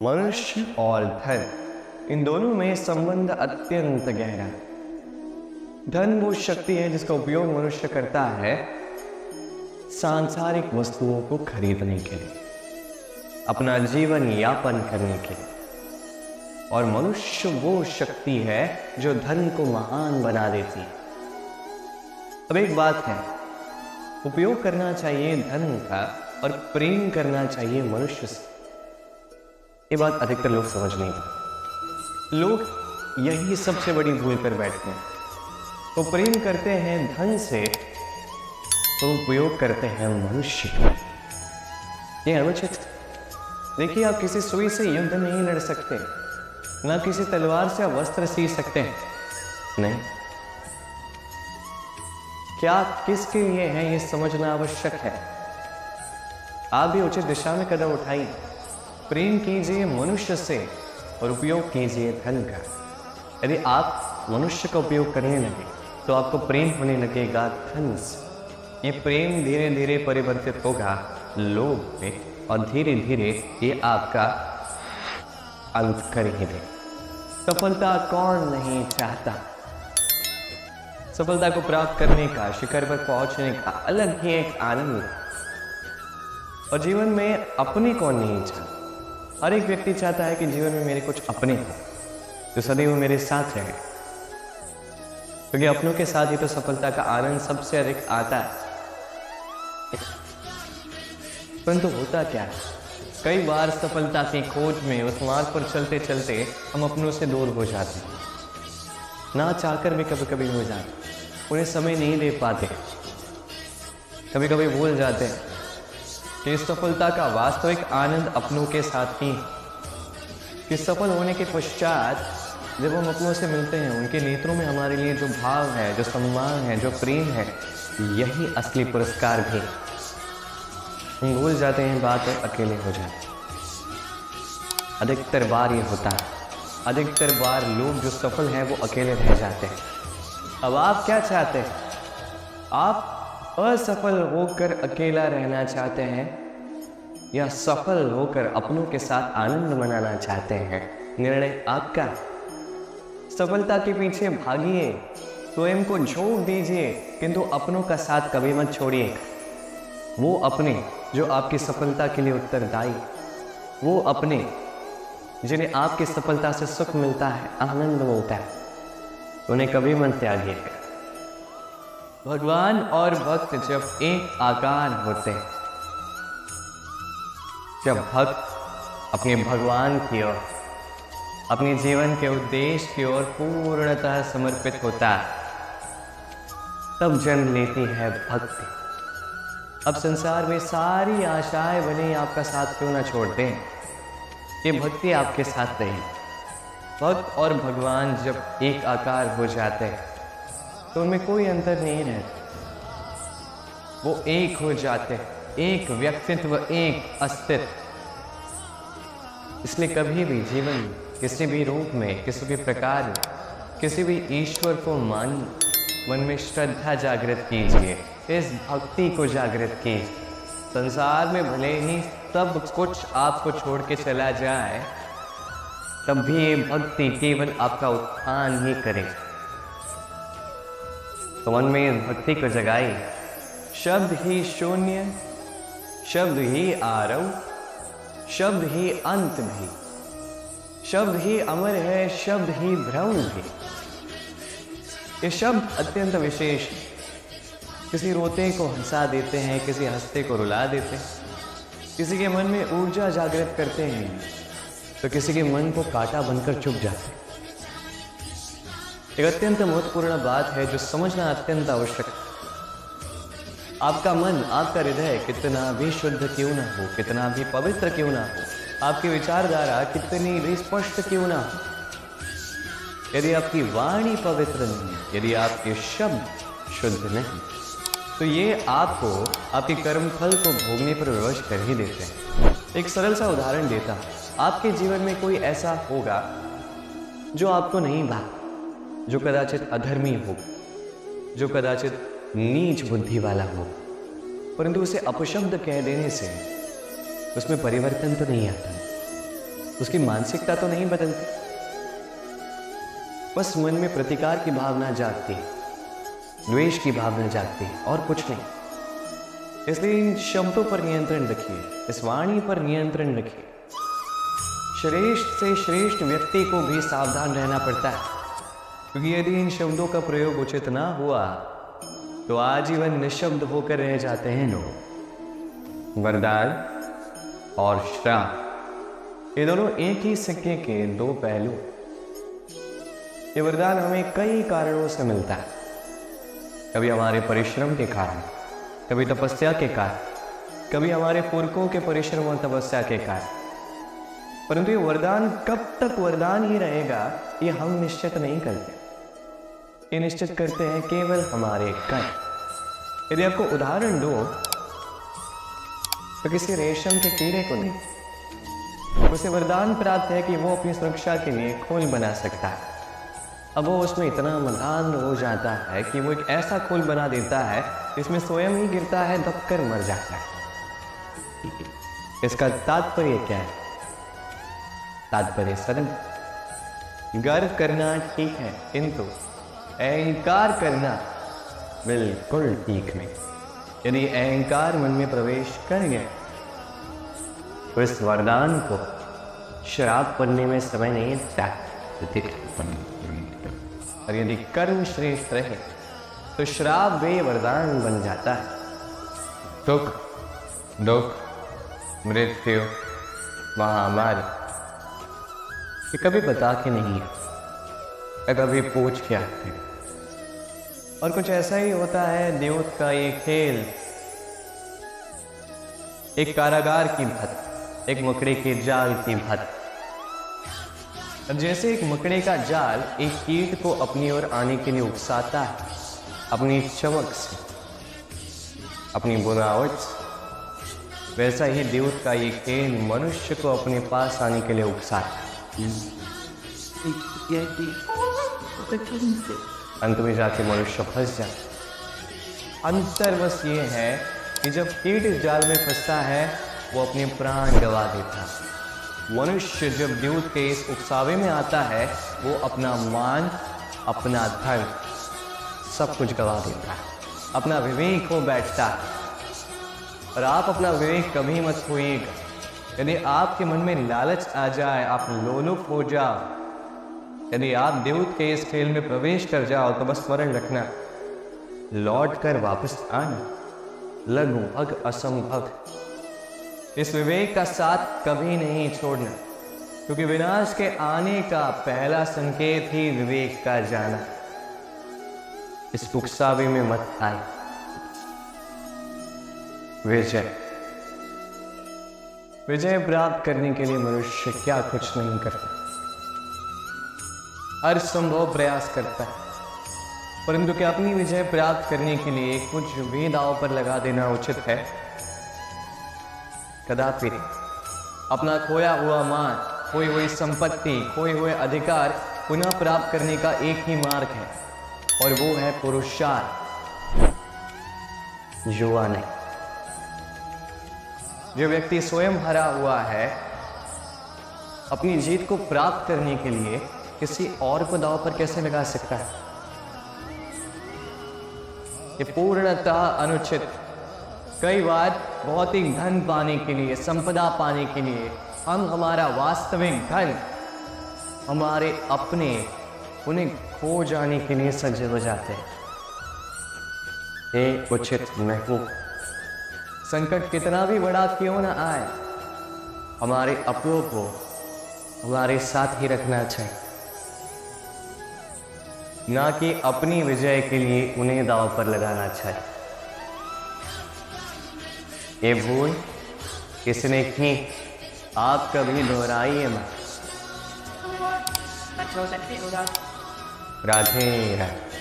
मनुष्य और धन, इन दोनों में संबंध अत्यंत गहरा है। धन वो शक्ति है जिसका उपयोग मनुष्य करता है सांसारिक वस्तुओं को खरीदने के लिए, अपना जीवन यापन करने के लिए। और मनुष्य वो शक्ति है जो धन को महान बना देती है। अब एक बात है, उपयोग करना चाहिए धन का और प्रेम करना चाहिए मनुष्य से। ये बात अधिकतर लोग समझ नहीं पाते। लोग यही सबसे बड़ी भूल कर बैठते हैं। तो प्रेम करते हैं धन से, तो उपयोग करते हैं मनुष्य का। ये अनुचित। देखिए, आप किसी सुई से युद्ध नहीं लड़ सकते, ना किसी तलवार से आप वस्त्र सी सकते हैं। नहीं, क्या किसके लिए है ये समझना आवश्यक है। आप भी उचित दिशा में कदम उठाइए। प्रेम कीजिए मनुष्य से और उपयोग कीजिए धन का। यदि आप मनुष्य का उपयोग करने लगे तो आपको प्रेम होने लगेगा धन से। ये प्रेम धीरे धीरे परिवर्तित होगा लोभ में और धीरे धीरे ये आपका अंत कर ही दे। सफलता कौन नहीं चाहता। सफलता को प्राप्त करने का, शिखर पर पहुंचने का अलग ही एक आनंद है। और जीवन में अपने कौन नहीं चाहता। हर एक व्यक्ति चाहता है कि जीवन में मेरे कुछ अपने हो जो सदैव मेरे साथ रहे, क्योंकि अपनों के साथ ही तो सफलता का आनंद सबसे अधिक आता है। परंतु होता क्या है, कई बार सफलता की खोज में उस मार्ग पर चलते चलते हम अपनों से दूर हो जाते हैं। ना चाहकर भी कभी कभी हो जाते, उन्हें समय नहीं दे पाते। कभी कभी भूल जाते हैं कि सफलता का वास्तविक आनंद अपनों के साथ ही है। कि सफल होने के पश्चात जब हम अपनों से मिलते हैं, उनके नेत्रों में हमारे लिए जो भाव है, जो सम्मान है, जो प्रेम है, यही असली पुरस्कार भी। हम भूल जाते हैं बात और अकेले हो जाते हैं। अधिकतर बार ये होता है। अधिकतर बार लोग जो सफल हैं वो अकेले रह जाते हैं। अब आप क्या चाहते हैं? आप असफल होकर अकेला रहना चाहते हैं या सफल होकर अपनों के साथ आनंद मनाना चाहते हैं? निर्णय आपका। सफलता के पीछे भागिए, स्वयं को झोंक दीजिए, किंतु अपनों का साथ कभी मत छोड़िए। वो अपने जो आपकी सफलता के लिए उत्तरदायी, वो अपने जिन्हें आपकी सफलता से सुख मिलता है, आनंद मिलता है, उन्हें कभी मत त्यागिएगा। भगवान और भक्त जब एक आकार होते हैं, जब भक्त अपने भगवान की ओर, अपने जीवन के उद्देश्य की ओर पूर्णतः समर्पित होता है, तब जन्म लेती है भक्ति। अब संसार में सारी आशाएं बने आपका साथ क्यों ना छोड़ दें, ये भक्ति आपके साथ रही। भक्त और भगवान जब एक आकार हो जाते हैं तो उनमें कोई अंतर नहीं रहता। वो एक हो जाते हैं, एक व्यक्तित्व, एक अस्तित्व। इसलिए कभी भी जीवन में, किसी भी रूप में, किसी भी प्रकार में, किसी भी ईश्वर को मानिए, मन में श्रद्धा जागृत कीजिए, इस भक्ति को जागृत कीजिए। संसार में भले ही सब कुछ आपको छोड़ के चला जाए, तब भी ये भक्ति केवल आपका उत्थान ही करे। तो मन में इस भक्ति को जगाइए। शब्द ही शून्य, शब्द ही आरंभ, शब्द ही अंत भी, शब्द ही अमर है, शब्द ही भ्रम भी। ये शब्द अत्यंत विशेष है। किसी रोते को हंसा देते हैं, किसी हंसते को रुला देते हैं, किसी के मन में ऊर्जा जागृत करते हैं, तो किसी के मन को कांटा बनकर चुभ जाते हैं। एक अत्यंत महत्वपूर्ण बात है जो समझना अत्यंत आवश्यक है। आपका मन, आपका हृदय कितना भी शुद्ध क्यों ना हो, कितना भी पवित्र क्यों ना हो, आपकी विचारधारा कितनी भी स्पष्ट क्यों ना हो, यदि आपकी वाणी पवित्र नहीं, यदि आपके शब्द शुद्ध नहीं, तो ये आपको आपके कर्म फल को भोगने पर विवश कर ही देते हैं। एक सरल सा उदाहरण देता हूं। आपके जीवन में कोई ऐसा होगा जो आपको नहीं भाता, जो कदाचित अधर्मी हो, जो कदाचित नीच बुद्धि वाला हो, परंतु उसे अपशब्द कह देने से उसमें परिवर्तन तो नहीं आता। उसकी मानसिकता तो नहीं बदलती, बस मन में प्रतिकार की भावना जागती है, द्वेष की भावना जागती है और कुछ नहीं। इसलिए इन शब्दों पर नियंत्रण रखिए, इस वाणी पर नियंत्रण रखिए। श्रेष्ठ से श्रेष्ठ व्यक्ति को भी सावधान रहना पड़ता है, क्योंकि यदि इन शब्दों का प्रयोग उचित ना हुआ तो आजीवन निशब्द होकर रह जाते हैं लोग। वरदान और श्राप, ये दोनों एक ही सिक्के के दो पहलू। ये वरदान हमें कई कारणों से मिलता है, कभी हमारे परिश्रम के कारण, कभी तपस्या के कारण, कभी हमारे पुरखों के परिश्रम और तपस्या के कारण। परंतु ये वरदान कब तक वरदान ही रहेगा, ये हम निश्चित नहीं करते। ये निश्चित करते हैं केवल हमारे कर्म। यदि आपको उदाहरण दो तो किसी रेशम के कीड़े को नहीं, उसे वरदान प्राप्त है कि वो अपनी सुरक्षा के लिए खोल बना सकता है। अब वो उसमें इतना मदान हो जाता है कि वो एक ऐसा खोल बना देता है जिसमें स्वयं ही गिरता है, दबकर मर जाता है। इसका तात्पर्य क्या है? तात्पर्य सरल, गर्व करना ठीक है, किंतु अहंकार करना बिल्कुल ठीक नहीं। यदि अहंकार मन में प्रवेश कर गया तो इस वरदान को श्राप बनने में समय नहीं लगता। और यदि कर्म श्रेष्ठ रहे तो श्राप वे वरदान बन जाता है। सुख, दुख, मृत्यु, महामारी, ये कभी बता के नहीं है, कभी पूछ के आते हैं। और कुछ ऐसा ही होता है देवत का ये खेल, एक कारागार की भांति, एक मकड़े के जाल की भांति। अब जैसे एक मकड़े का जाल एक कीट को अपनी ओर आने के लिए उकसाता है, अपनी चमक से, अपनी बुनावट से, वैसा ही देवत का ये खेल मनुष्य को अपने पास आने के लिए उकसाता है। अंत में जाके मनुष्य फंस जाता। अंतर बस ये है कि जब कीट इस जाल में फंसता है वो अपने प्राण गंवा देता है। मनुष्य जब द्यूत के इस उकसावे में आता है वो अपना मान, अपना धन, सब कुछ गंवा देता है, अपना विवेक खो बैठता है। और आप अपना विवेक कभी मत खोइएगा। यदि आपके मन में लालच आ जाए, आप लोलुप हो जाओ, यदि आप देवत के इस खेल में प्रवेश कर जाओ तो बस स्मरण रखना, लौट कर वापस आना लगभग असंभव। इस विवेक का साथ कभी नहीं छोड़ना, क्योंकि विनाश के आने का पहला संकेत ही विवेक का जाना। इस उकसावे में मत आए। विजय प्राप्त करने के लिए मनुष्य क्या कुछ नहीं करता, हर संभव प्रयास करता है, परंतु क्या अपनी विजय प्राप्त करने के लिए कुछ भी दांव पर लगा देना उचित है? कदापि नहीं। अपना खोया हुआ मान, खोई हुई संपत्ति, खोए हुए अधिकार पुनः प्राप्त करने का एक ही मार्ग है, और वो है पुरुषार्थ, जुआ नहीं। जो व्यक्ति स्वयं हरा हुआ है, अपनी जीत को प्राप्त करने के लिए किसी और को दांव पर कैसे लगा सकता है? ये पूर्णतः अनुचित। कई बार भौतिक धन पाने के लिए, संपदा पाने के लिए हम हमारा वास्तविक धन, हमारे अपने, उन्हें खो जाने के लिए सज्ज हो जाते हैं। ये उचित नहीं। संकट कितना भी बड़ा क्यों ना आए, हमारे अपनों को हमारे साथ ही रखना चाहिए, ना कि अपनी विजय के लिए उन्हें दांव पर लगाना चाहिए। ये भूल किसने की, आप कभी दोहराइए मत। राधे राधे।